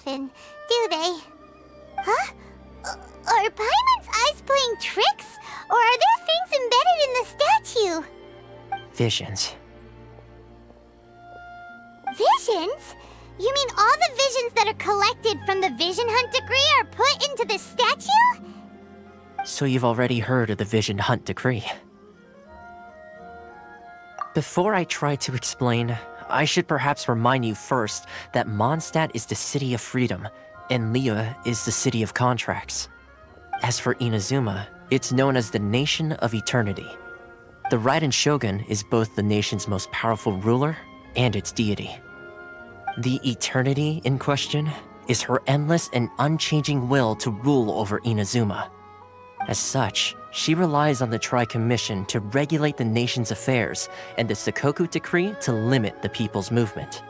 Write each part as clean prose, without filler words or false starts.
often, do they? Huh? Are Paimon's eyes playing tricks? Or are there things embedded in the statue? Visions. Visions? You mean all the visions that are collected from the Vision Hunt decree are put into the statue? So you've already heard of the Vision Hunt decree. Before I try to explain, I should perhaps remind you first that Mondstadt is the city of freedom, and Liyue is the city of contracts. As for Inazuma, it's known as the Nation of Eternity. The Raiden Shogun is both the nation's most powerful ruler and its deity. The Eternity in question is her endless and unchanging will to rule over Inazuma. As such, she relies on the Tri-Commission to regulate the nation's affairs and the Sakoku Decree to limit the people's movement.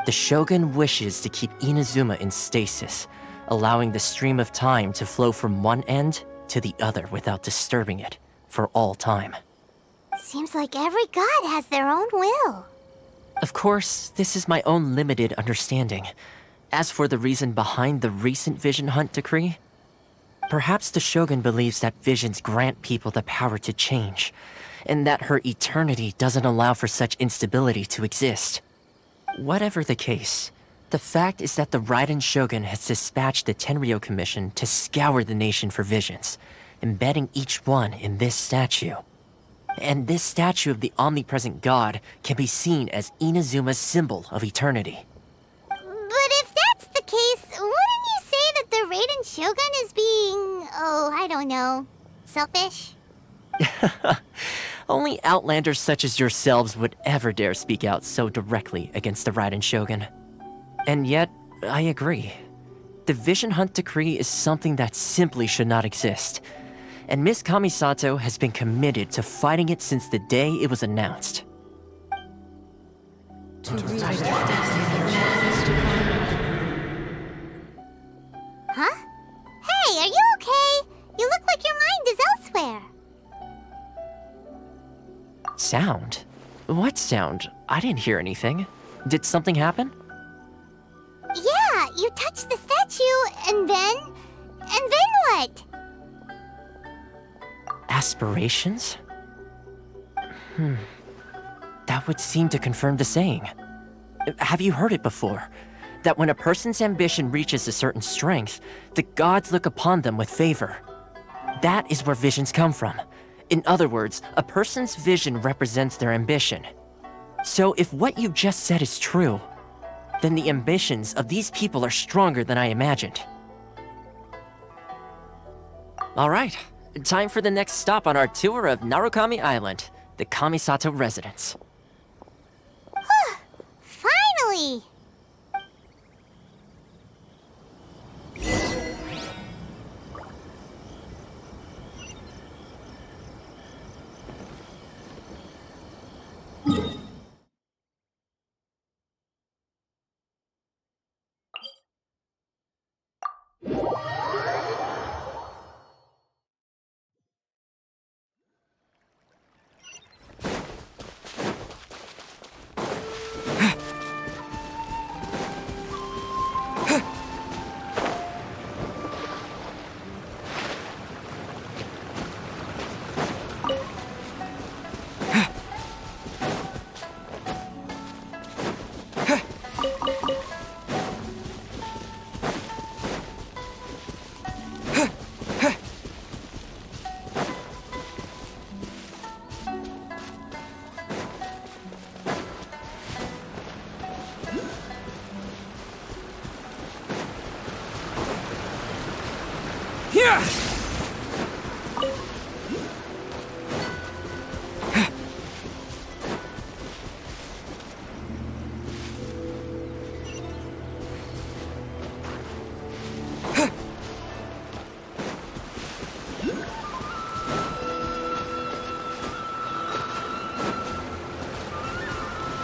The Shogun wishes to keep Inazuma in stasis, allowing the stream of time to flow from one end to the other without disturbing it for all time. Seems like every god has their own will. Of course, this is my own limited understanding. As for the reason behind the recent Vision Hunt decree, perhaps the Shogun believes that visions grant people the power to change, and that her eternity doesn't allow for such instability to exist. Whatever the case, the fact is that the Raiden Shogun has dispatched the Tenryou Commission to scour the nation for visions, embedding each one in this statue. And this statue of the omnipresent god can be seen as Inazuma's symbol of eternity. But if that's the case, wouldn't you say that the Raiden Shogun is being, I don't know, selfish? Only outlanders such as yourselves would ever dare speak out so directly against the Raiden Shogun. And yet, I agree. The Vision Hunt decree is something that simply should not exist. And Miss Kamisato has been committed to fighting it since the day it was announced. Huh? Hey, are you okay? You look like your mind is elsewhere. Sound? What sound? I didn't hear anything. Did something happen? Yeah, you touched the statue, and then what? Aspirations? That would seem to confirm the saying. Have you heard it before? That when a person's ambition reaches a certain strength, the gods look upon them with favor. That is where visions come from. In other words, a person's vision represents their ambition. So if what you just said is true, then the ambitions of these people are stronger than I imagined. All right. Time for the next stop on our tour of Narukami Island, the Kamisato residence. Finally!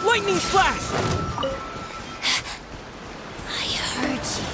Lightning flash! I heard you.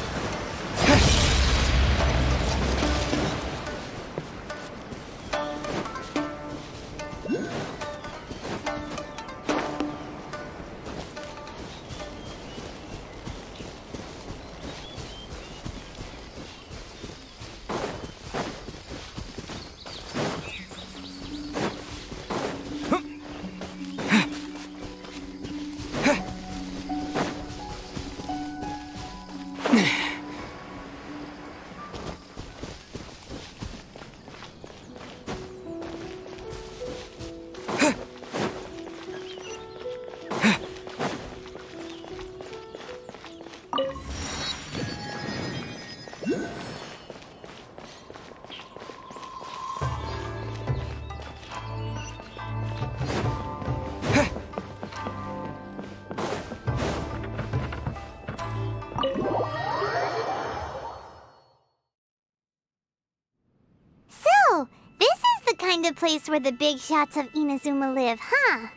kind of place where the big shots of Inazuma live, huh?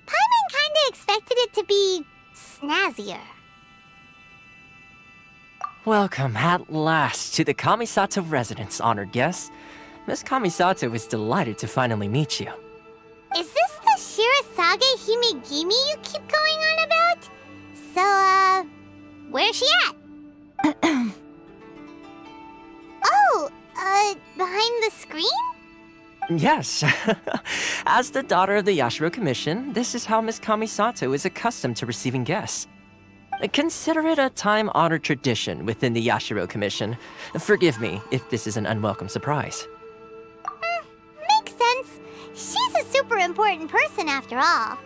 Paimon kinda expected it to be snazzier. Welcome at last to the Kamisato residence, honored guest. Miss Kamisato is delighted to finally meet you. Is this the Shirasage Himegimi you keep going on about? So, where's she at? Oh, behind the screen? Yes. As the daughter of the Yashiro Commission, this is how Miss Kamisato is accustomed to receiving guests. Consider it a time-honored tradition within the Yashiro Commission. Forgive me if this is an unwelcome surprise. Makes sense. She's a super important person after all.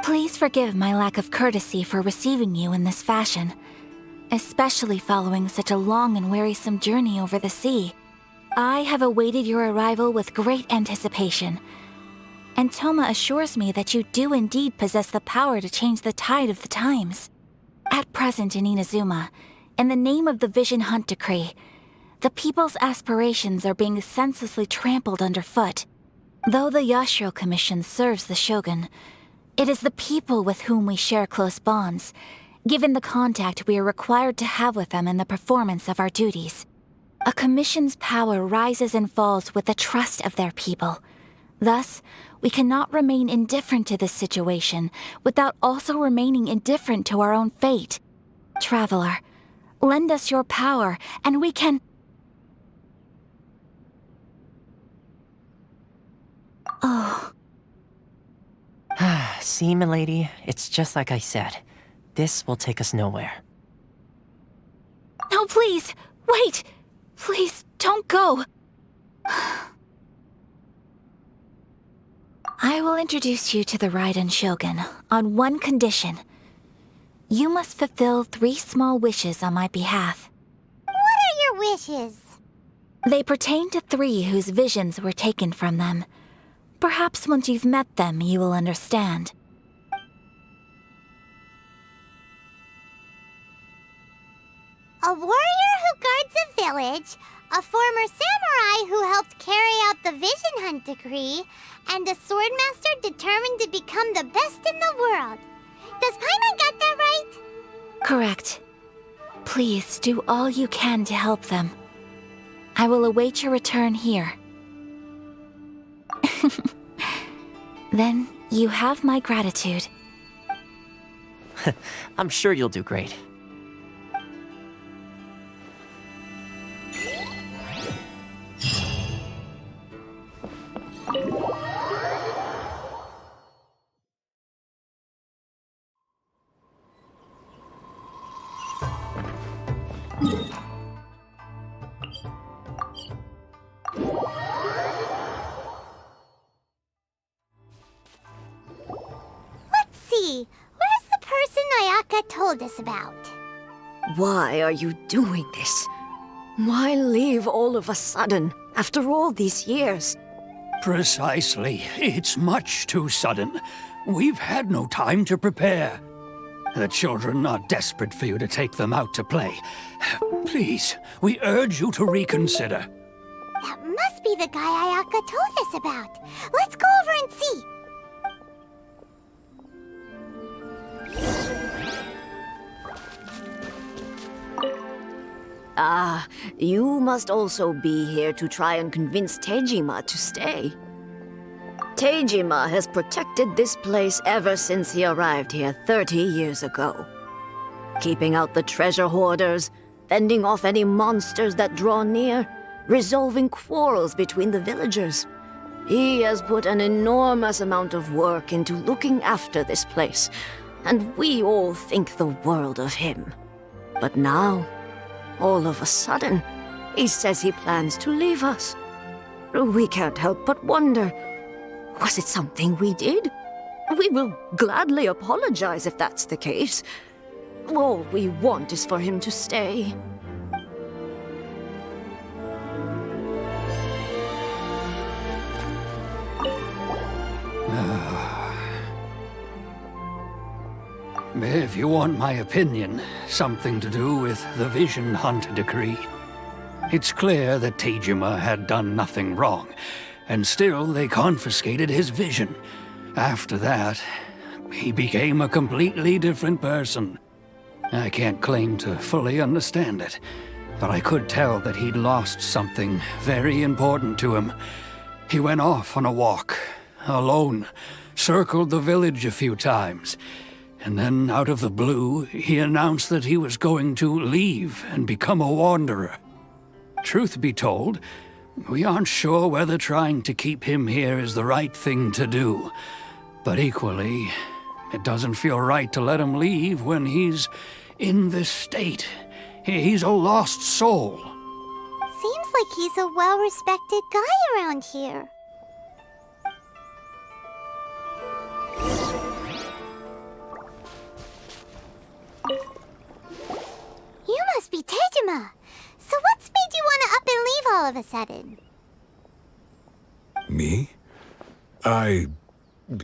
Please forgive my lack of courtesy for receiving you in this fashion, especially following such a long and wearisome journey over the sea. I have awaited your arrival with great anticipation, and Toma assures me that you do indeed possess the power to change the tide of the times. At present in Inazuma, in the name of the Vision Hunt Decree, the people's aspirations are being senselessly trampled underfoot. Though the Yashiro Commission serves the Shogun, it is the people with whom we share close bonds, given the contact we are required to have with them in the performance of our duties. A commission's power rises and falls with the trust of their people. Thus, we cannot remain indifferent to this situation without also remaining indifferent to our own fate. Traveler, lend us your power, and we can... Oh. See, milady, it's just like I said. This will take us nowhere. No, please! Wait! Please, don't go! I will introduce you to the Raiden Shogun on one condition. You must fulfill 3 small wishes on my behalf. What are your wishes? They pertain to 3 whose visions were taken from them. Perhaps once you've met them, you will understand. A warrior who guards a village, a former samurai who helped carry out the Vision Hunt Decree, and a swordmaster determined to become the best in the world. Does Paimon got that right? Correct. Please do all you can to help them. I will await your return here. Then you have my gratitude. I'm sure you'll do great. Let's see. Where's the person Ayaka told us about? Why are you doing this? Why leave all of a sudden, after all these years? Precisely. It's much too sudden. We've had no time to prepare. The children are desperate for you to take them out to play. Please, we urge you to reconsider. That must be the guy Ayaka told us about. Let's go over and see. Ah, you must also be here to try and convince Tejima to stay. Tejima has protected this place ever since he arrived here 30 years ago. Keeping out the treasure hoarders, fending off any monsters that draw near, resolving quarrels between the villagers. He has put an enormous amount of work into looking after this place, and we all think the world of him. But now, all of a sudden, he says he plans to leave us. We can't help but wonder, was it something we did? We will gladly apologize if that's the case. All we want is for him to stay. If you want my opinion, something to do with the Vision Hunt Decree. It's clear that Tejima had done nothing wrong, and still they confiscated his vision. After that, he became a completely different person. I can't claim to fully understand it, but I could tell that he'd lost something very important to him. He went off on a walk, alone, circled the village a few times, and then out of the blue, he announced that he was going to leave and become a wanderer. Truth be told, we aren't sure whether trying to keep him here is the right thing to do, but equally, it doesn't feel right to let him leave when he's in this state. He's a lost soul. Seems like he's a well-respected guy around here. You must be Tejima. So what's made you want to up and leave all of a sudden? Me?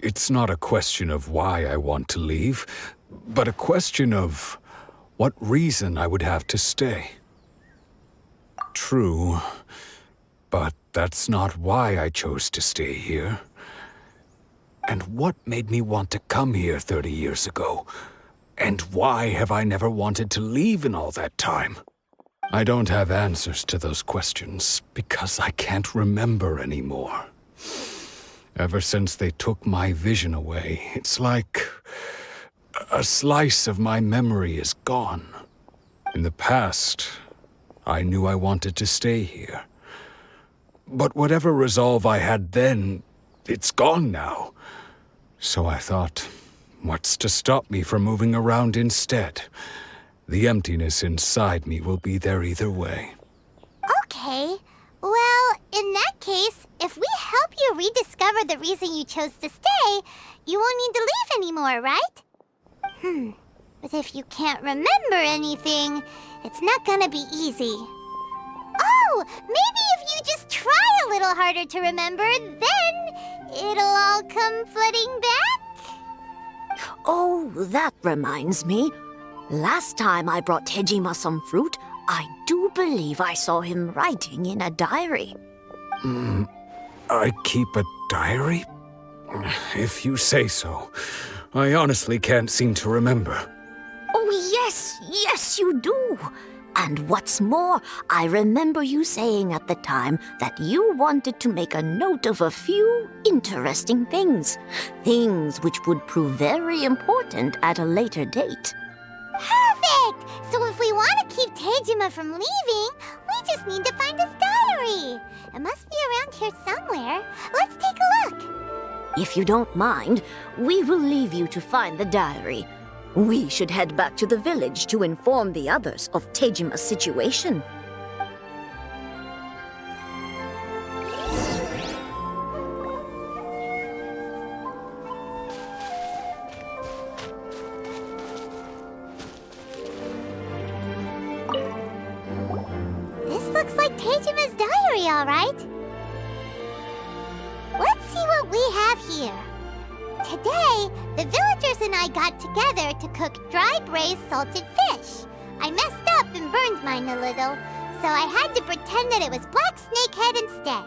It's not a question of why I want to leave, but a question of what reason I would have to stay. True, but that's not why I chose to stay here. And what made me want to come here 30 years ago? And why have I never wanted to leave in all that time? I don't have answers to those questions because I can't remember anymore. Ever since they took my vision away, it's like a slice of my memory is gone. In the past, I knew I wanted to stay here. But whatever resolve I had then, it's gone now. So I thought, what's to stop me from moving around instead? The emptiness inside me will be there either way. Okay. Well, in that case, if we help you rediscover the reason you chose to stay, you won't need to leave anymore, right? But if you can't remember anything, it's not gonna be easy. Oh, maybe if you just try a little harder to remember, then it'll all come flooding back? Oh, that reminds me. Last time I brought Tejima some fruit, I do believe I saw him writing in a diary. I keep a diary? If you say so. I honestly can't seem to remember. Oh, yes, you do. And what's more, I remember you saying at the time that you wanted to make a note of a few interesting things. Things which would prove very important at a later date. Perfect! So if we want to keep Tejima from leaving, we just need to find his diary. It must be around here somewhere. Let's take a look. If you don't mind, we will leave you to find the diary. We should head back to the village to inform the others of Tejima's situation. This looks like Tejima's diary, all right. Let's see what we have here. Today, the villagers and I got together to cook dry braised salted fish. I messed up and burned mine a little, so I had to pretend that it was black snakehead instead.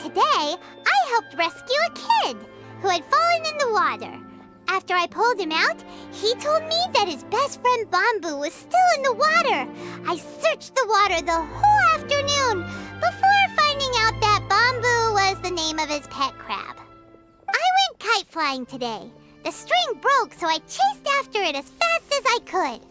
Today, I helped rescue a kid who had fallen in the water. After I pulled him out, he told me that his best friend Bamboo was still in the water. I searched the water the whole afternoon before finding out that Bamboo was the name of his pet crab. I went kite flying today. The string broke, so I chased after it as fast as I could.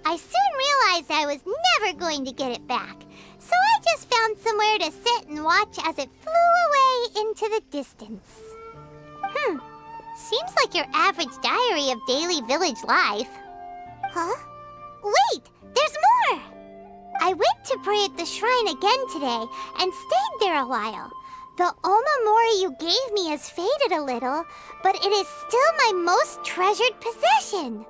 I soon realized I was never going to get it back, so I just found somewhere to sit and watch as it flew away into the distance. Seems like your average diary of daily village life. Huh? Wait, there's more! I went to pray at the shrine again today and stayed there a while. The Omamori you gave me has faded a little, but it is still my most treasured possession.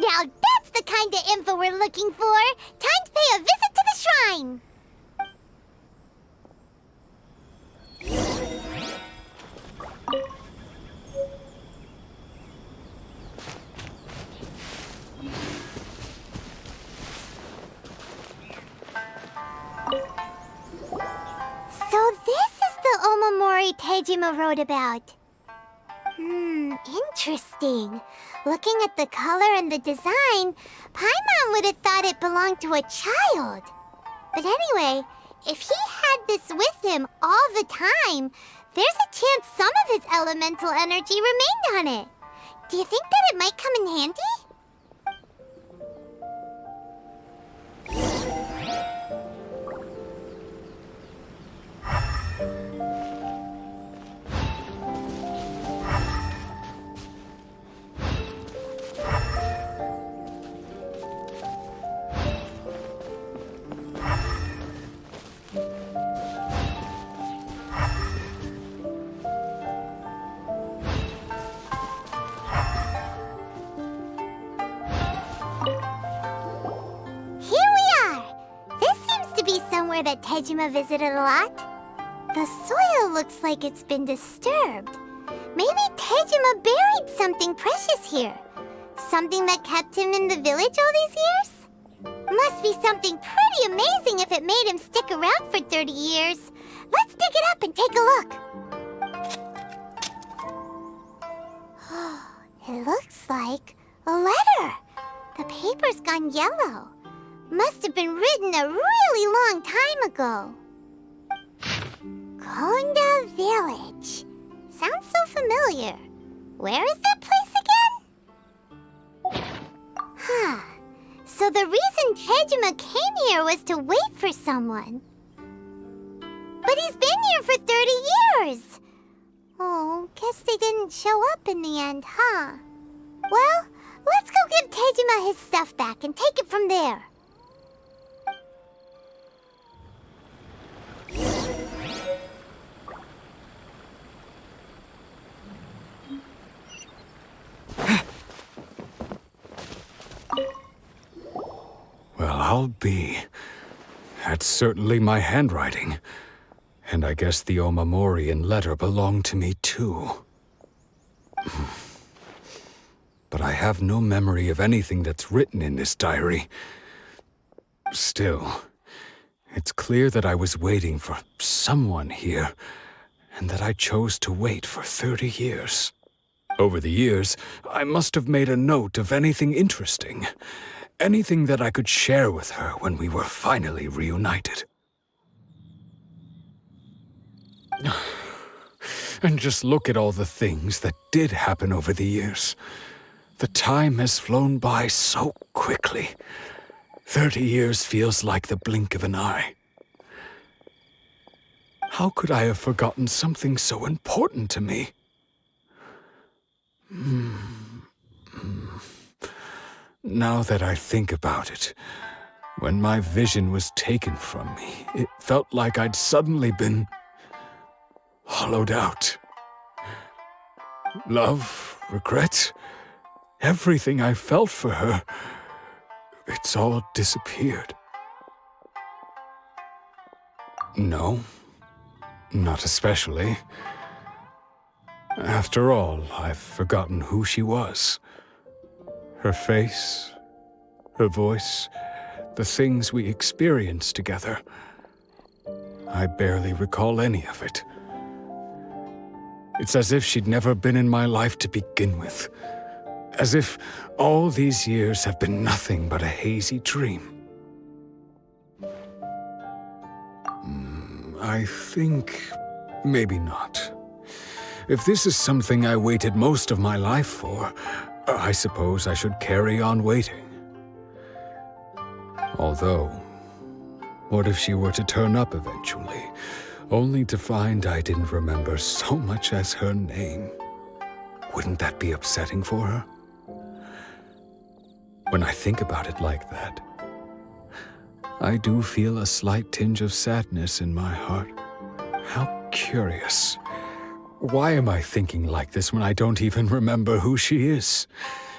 Now that's the kind of info we're looking for. Time to pay a visit to the shrine. So this is the Omamori Tejima wrote about. Interesting. Looking at the color and the design, Paimon would have thought it belonged to a child. But anyway, if he had this with him all the time, there's a chance some of his elemental energy remained on it. Do you think that it might come in handy? That Tejima visited a lot. The soil looks like it's been disturbed. Maybe Tejima buried something precious here. Something that kept him in the village all these years? Must be something pretty amazing if it made him stick around for 30 years. Let's dig it up and take a look. It looks like a letter. The paper's gone yellow. Must have been written a really long time ago. Konda Village. Sounds so familiar. Where is that place again? So the reason Tejima came here was to wait for someone. But he's been here for 30 years. Oh, guess they didn't show up in the end, huh? Well, let's go give Tejima his stuff back and take it from there. Well, I'll be. That's certainly my handwriting. And I guess the Omamorian letter belonged to me too. But I have no memory of anything that's written in this diary. Still, it's clear that I was waiting for someone here, and that I chose to wait for 30 years. Over the years, I must have made a note of anything interesting. Anything that I could share with her when we were finally reunited. And just look at all the things that did happen over the years. The time has flown by so quickly. 30 years feels like the blink of an eye. How could I have forgotten something so important to me? Now that I think about it, when my vision was taken from me, it felt like I'd suddenly been hollowed out. Love, regret, everything I felt for her, it's all disappeared. No, not especially. After all, I've forgotten who she was. Her face, her voice, the things we experienced together. I barely recall any of it. It's as if she'd never been in my life to begin with. As if all these years have been nothing but a hazy dream. I think maybe not. If this is something I waited most of my life for, I suppose I should carry on waiting. Although, what if she were to turn up eventually, only to find I didn't remember so much as her name? Wouldn't that be upsetting for her? When I think about it like that, I do feel a slight tinge of sadness in my heart. How curious. Why am I thinking like this when I don't even remember who she is?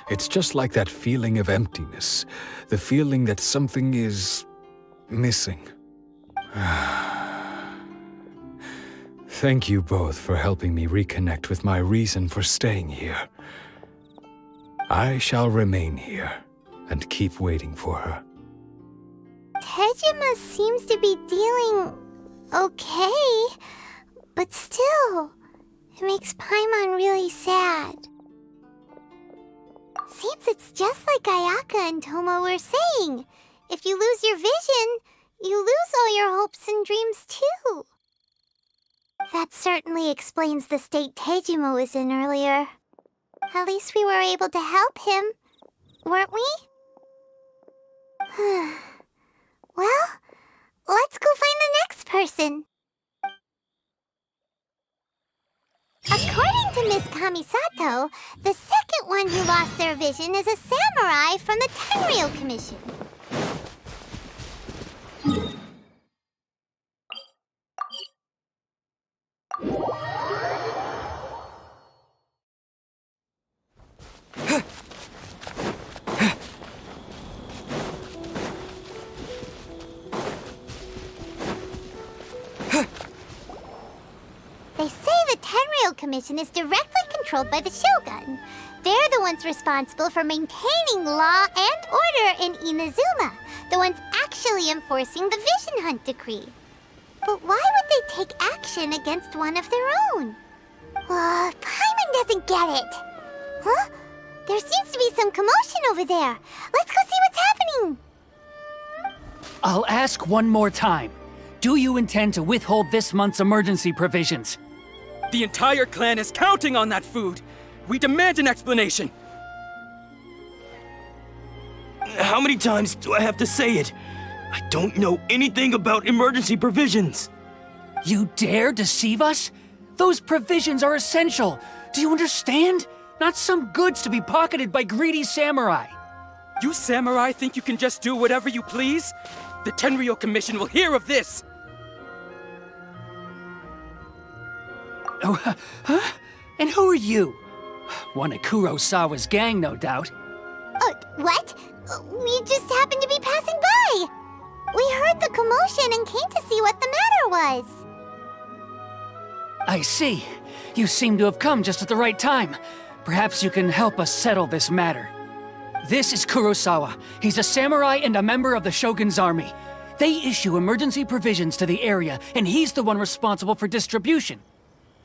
It's just like that feeling of emptiness, the feeling that something is missing. Thank you both for helping me reconnect with my reason for staying here. I shall remain here and keep waiting for her. Tejima seems to be dealing okay, but still, it makes Paimon really sad. Seems it's just like Ayaka and Tomo were saying. If you lose your vision, you lose all your hopes and dreams too. That certainly explains the state Teijimo was in earlier. At least we were able to help him, weren't we? Well, let's go find the next person. According to Miss Kamisato, the second one who lost their vision is a samurai from the Tenryou Commission. They say the Tenryou Commission is directly controlled by the Shogun. They're the ones responsible for maintaining law and order in Inazuma, the ones actually enforcing the Vision Hunt decree. But why would they take action against one of their own? Paimon doesn't get it. Huh? There seems to be some commotion over there. Let's go see what's happening. I'll ask one more time. Do you intend to withhold this month's emergency provisions? The entire clan is counting on that food! We demand an explanation! How many times do I have to say it? I don't know anything about emergency provisions! You dare deceive us? Those provisions are essential. Do you understand? Not some goods to be pocketed by greedy samurai. You samurai think you can just do whatever you please? The Tenryou Commission will hear of this! Oh, huh? And who are you? One of Kurosawa's gang, no doubt. What? We just happened to be passing by. We heard the commotion and came to see what the matter was. I see. You seem to have come just at the right time. Perhaps you can help us settle this matter. This is Kurosawa. He's a samurai and a member of the Shogun's army. They issue emergency provisions to the area, and he's the one responsible for distribution.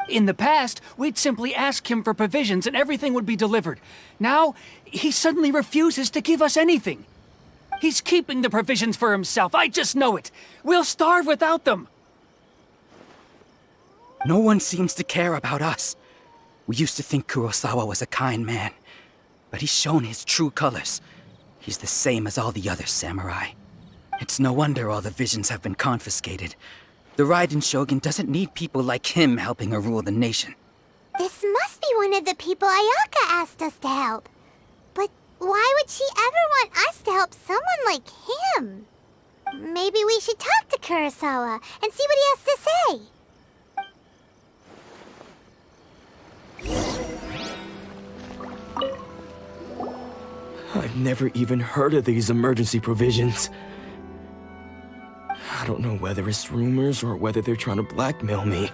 In the past, we'd simply ask him for provisions and everything would be delivered. Now, he suddenly refuses to give us anything. He's keeping the provisions for himself, I just know it. We'll starve without them. No one seems to care about us. We used to think Kurosawa was a kind man, but he's shown his true colors. He's the same as all the other samurai. It's no wonder all the visions have been confiscated. The Ryzen Shogun doesn't need people like him helping her rule the nation. This must be one of the people Ayaka asked us to help. But why would she ever want us to help someone like him? Maybe we should talk to Kurosawa and see what he has to say. I've never even heard of these emergency provisions. I don't know whether it's rumors or whether they're trying to blackmail me.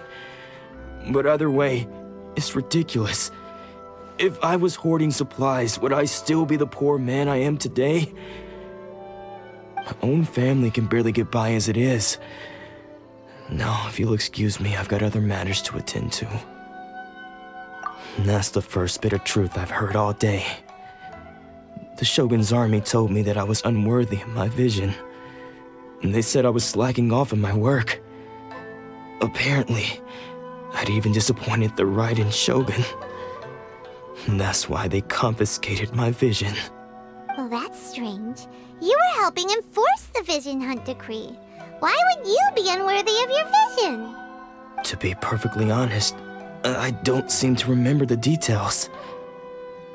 But either way, it's ridiculous. If I was hoarding supplies, would I still be the poor man I am today? My own family can barely get by as it is. Now, if you'll excuse me, I've got other matters to attend to. And that's the first bit of truth I've heard all day. The Shogun's army told me that I was unworthy of my vision. And they said I was slacking off in my work. Apparently, I'd even disappointed the Ryzen Shogun. And that's why they confiscated my vision. Well, that's strange. You were helping enforce the Vision Hunt decree. Why would you be unworthy of your vision? To be perfectly honest, I don't seem to remember the details.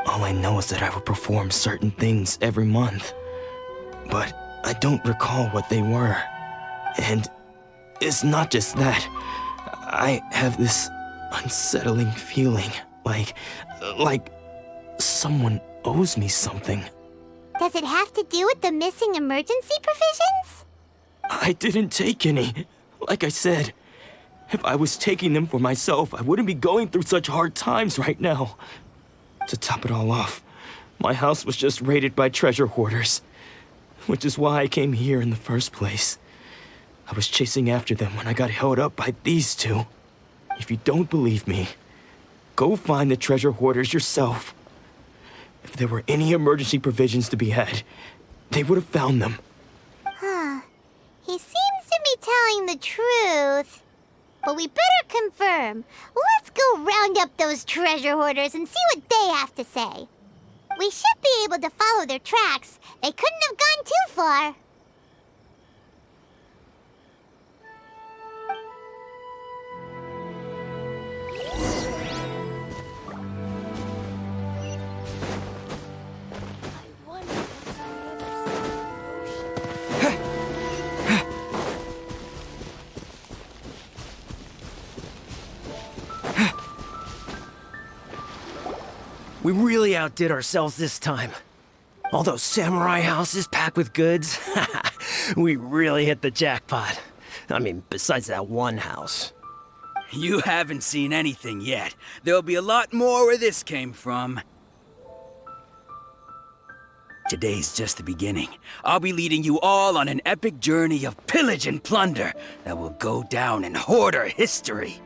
All I know is that I would perform certain things every month. But I don't recall what they were. And it's not just that. I have this unsettling feeling, like someone owes me something. Does it have to do with the missing emergency provisions? I didn't take any. Like I said, if I was taking them for myself, I wouldn't be going through such hard times right now. To top it all off, my house was just raided by treasure hoarders. Which is why I came here in the first place. I was chasing after them when I got held up by these two. If you don't believe me, go find the treasure hoarders yourself. If there were any emergency provisions to be had, they would have found them. Huh. He seems to be telling the truth. But we better confirm. Let's go round up those treasure hoarders and see what they have to say. We should be able to follow their tracks. They couldn't have gone too far. We really outdid ourselves this time. All those samurai houses packed with goods, we really hit the jackpot. I mean, besides that one house. You haven't seen anything yet. There'll be a lot more where this came from. Today's just the beginning. I'll be leading you all on an epic journey of pillage and plunder that will go down in hoarder history.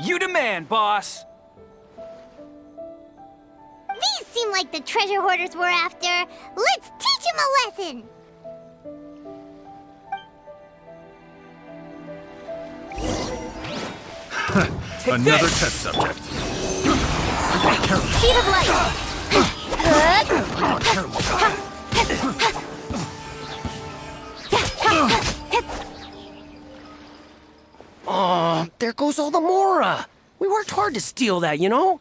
You demand, boss! These seem like the treasure hoarders we're after. Let's teach them a lesson! Another test subject. Speed of light! Oh, there goes all the Mora. We worked hard to steal that, you know?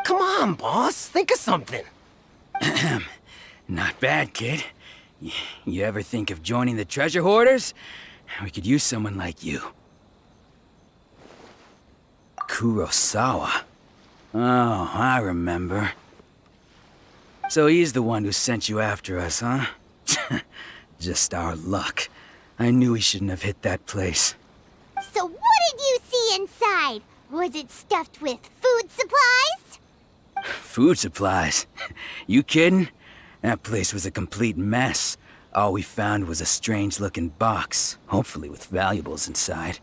Come on, boss. Think of something. Not bad, kid. You ever think of joining the treasure hoarders? We could use someone like you. Kurosawa. Oh, I remember. So he's the one who sent you after us, huh? Just our luck. I knew he shouldn't have hit that place. So what did you see inside? Was it stuffed with food supplies? Food supplies? You kidding? That place was a complete mess. All we found was a strange-looking box, hopefully with valuables inside.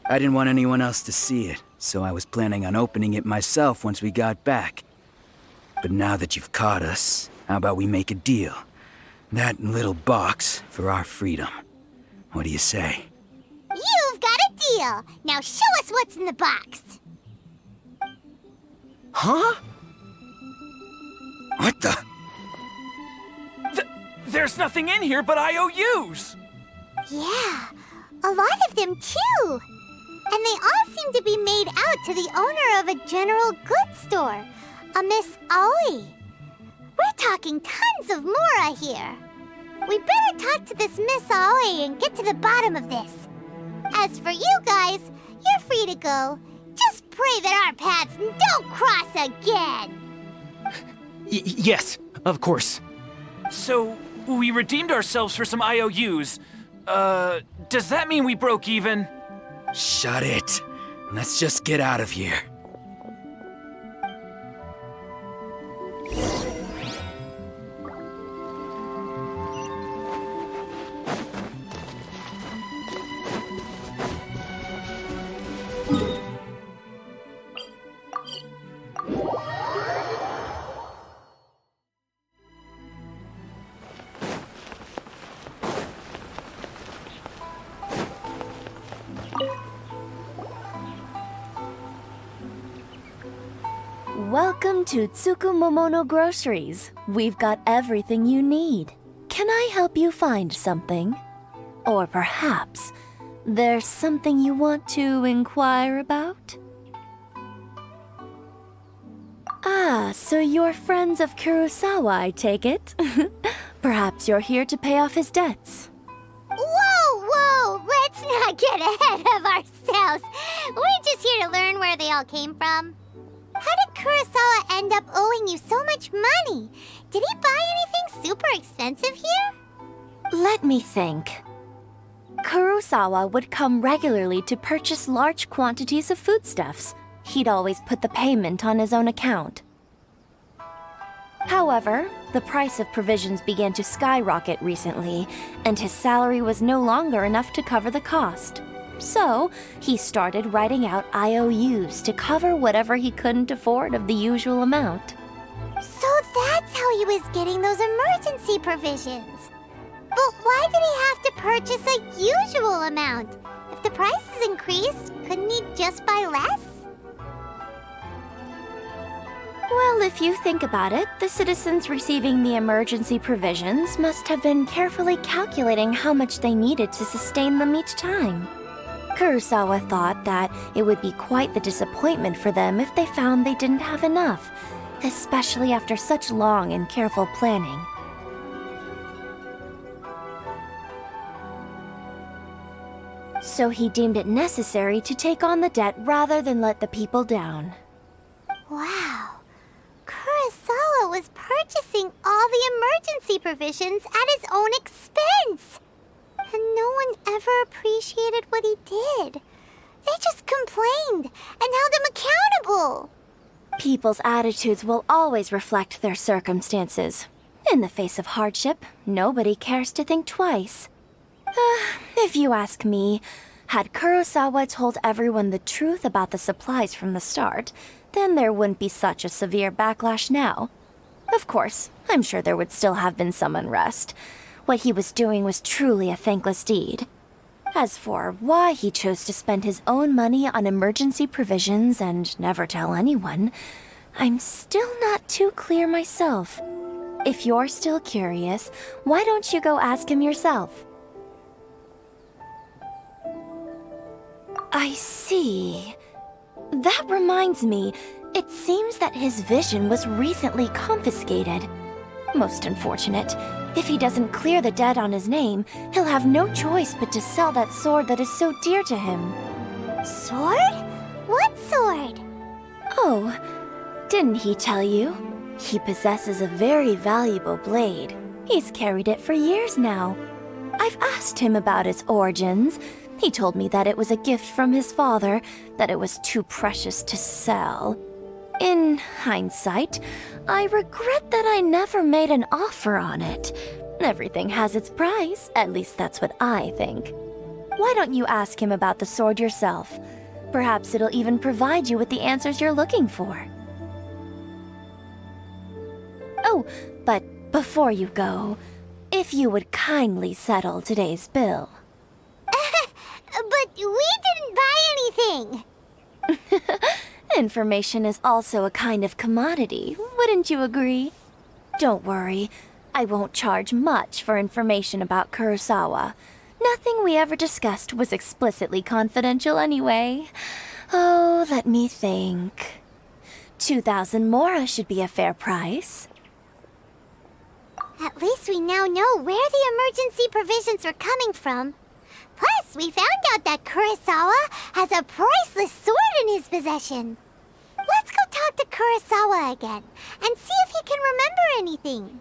I didn't want anyone else to see it, so I was planning on opening it myself once we got back. But now that you've caught us, how about we make a deal? That little box for our freedom. What do you say? You've got a deal! Now show us what's in the box! Huh? What the? There's nothing in here but IOUs! Yeah, a lot of them too! And they all seem to be made out to the owner of a general goods store, a Miss Aoi. We're talking tons of Mora here. We better talk to this Miss Aoi and get to the bottom of this. As for you guys, you're free to go. Just pray that our paths don't cross again. Yes, of course. So, we redeemed ourselves for some IOUs. Does that mean we broke even? Shut it. Let's just get out of here. Welcome to Tsukumomono Groceries. We've got everything you need. Can I help you find something? Or perhaps there's something you want to inquire about? Ah, so you're friends of Kurosawa, I take it? Perhaps you're here to pay off his debts. Whoa! Let's not get ahead of ourselves. We're just here to learn where they all came from. How did Kurosawa end up owing you so much money? Did he buy anything super expensive here? Let me think. Kurosawa would come regularly to purchase large quantities of foodstuffs. He'd always put the payment on his own account. However, the price of provisions began to skyrocket recently, and his salary was no longer enough to cover the cost. So, he started writing out IOUs to cover whatever he couldn't afford of the usual amount. So that's how he was getting those emergency provisions. But why did he have to purchase a usual amount? If the prices increased, couldn't he just buy less? Well, if you think about it, the citizens receiving the emergency provisions must have been carefully calculating how much they needed to sustain them each time. Kurosawa thought that it would be quite the disappointment for them if they found they didn't have enough, especially after such long and careful planning. So he deemed it necessary to take on the debt rather than let the people down. Wow. Kurosawa was purchasing all the emergency provisions at his own expense. And no one ever appreciated what he did. They just complained and held him accountable. People's attitudes will always reflect their circumstances. In the face of hardship, nobody cares to think twice. If you ask me, had Kurosawa told everyone the truth about the supplies from the start, then there wouldn't be such a severe backlash now. Of course, I'm sure there would still have been some unrest. What he was doing was truly a thankless deed. As for why he chose to spend his own money on emergency provisions and never tell anyone, I'm still not too clear myself. If you're still curious, why don't you go ask him yourself? I see. That reminds me, it seems that his vision was recently confiscated. Most unfortunate. If he doesn't clear the debt on his name, he'll have no choice but to sell that sword that is so dear to him. Sword? What sword? Oh, didn't he tell you? He possesses a very valuable blade. He's carried it for years now. I've asked him about its origins. He told me that it was a gift from his father, that it was too precious to sell. In hindsight, I regret that I never made an offer on it. Everything has its price, at least that's what I think. Why don't you ask him about the sword yourself? Perhaps it'll even provide you with the answers you're looking for. Oh, but before you go, if you would kindly settle today's bill. But we didn't buy anything! Information is also a kind of commodity, wouldn't you agree? Don't worry, I won't charge much for information about Kurosawa. Nothing we ever discussed was explicitly confidential anyway. Oh, let me think. 2,000 mora should be a fair price. At least we now know where the emergency provisions are coming from. Plus, we found out that Kurosawa has a priceless sword in his possession. Let's go talk to Kurosawa again and see if he can remember anything.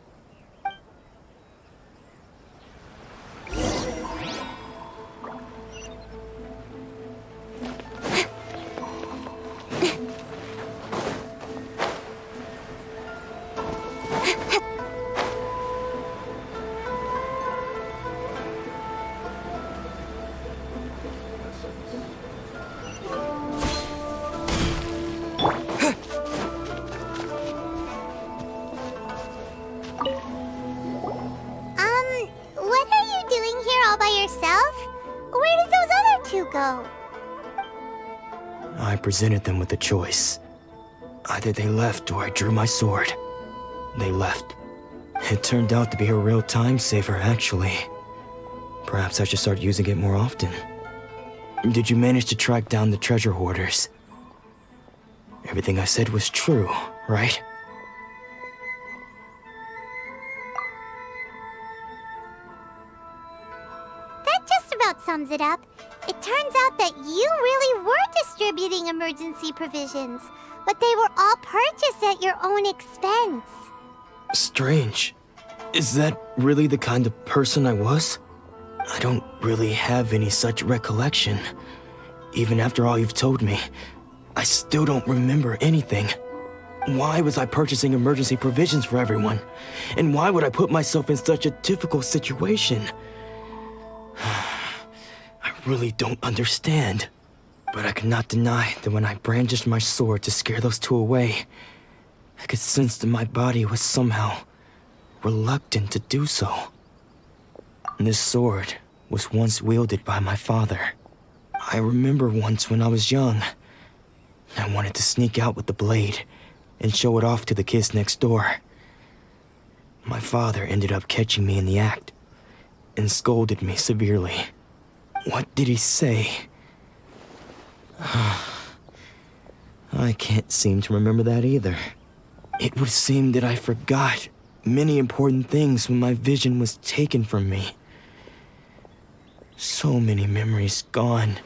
What are you doing here all by yourself? Where did those other two go? I presented them with a choice. Either they left or I drew my sword. They left. It turned out to be a real time saver, actually. Perhaps I should start using it more often. Did you manage to track down the treasure hoarders? Everything I said was true, right? That just about sums it up. It turns out that you really were distributing emergency provisions, but they were all purchased at your own expense. Strange. Is that really the kind of person I was? I don't really have any such recollection. Even after all you've told me, I still don't remember anything. Why was I purchasing emergency provisions for everyone? And why would I put myself in such a difficult situation? I really don't understand. But I cannot deny that when I brandished my sword to scare those two away, I could sense that my body was somehow reluctant to do so. This sword was once wielded by my father. I remember once when I was young, I wanted to sneak out with the blade and show it off to the kids next door. My father ended up catching me in the act and scolded me severely. What did he say? I can't seem to remember that either. It would seem that I forgot many important things when my vision was taken from me. So many memories gone.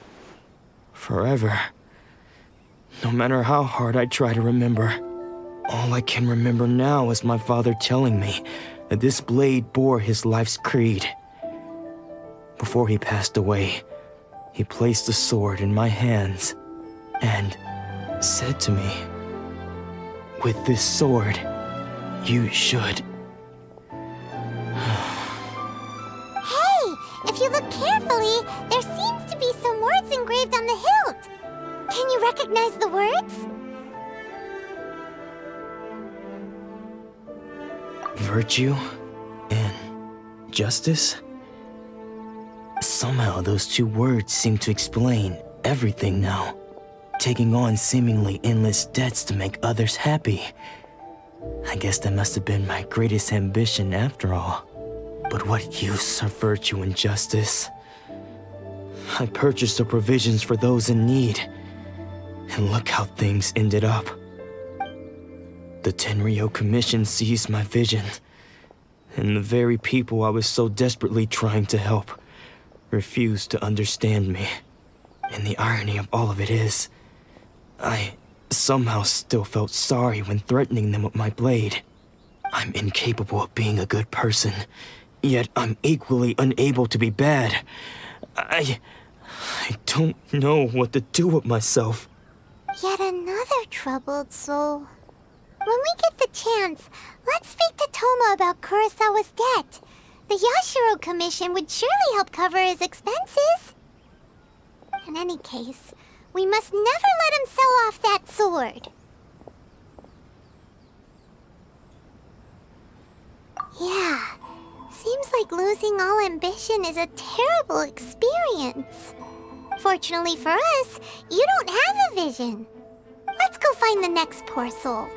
Forever. No matter how hard I try to remember, all I can remember now is my father telling me that this blade bore his life's creed. Before he passed away, he placed the sword in my hands and said to me, "With this sword, you should..." Hey, if you look carefully, there seems to be some words engraved on the hilt. Can you recognize the words? Virtue and justice? Somehow those two words seem to explain everything now. Taking on seemingly endless debts to make others happy. I guess that must have been my greatest ambition after all. But what use are virtue and justice? I purchased the provisions for those in need, and look how things ended up. The Tenryo Commission seized my vision, and the very people I was so desperately trying to help refused to understand me. And the irony of all of it is, I somehow still felt sorry when threatening them with my blade. I'm incapable of being a good person, yet I'm equally unable to be bad. I don't know what to do with myself. Yet another troubled soul. When we get the chance, let's speak to Toma about Kurosawa's debt. The Yashiro Commission would surely help cover his expenses. In any case, we must never let him sell off that sword. Yeah, seems like losing all ambition is a terrible experience. Fortunately for us, you don't have a vision. Let's go find the next poor soul.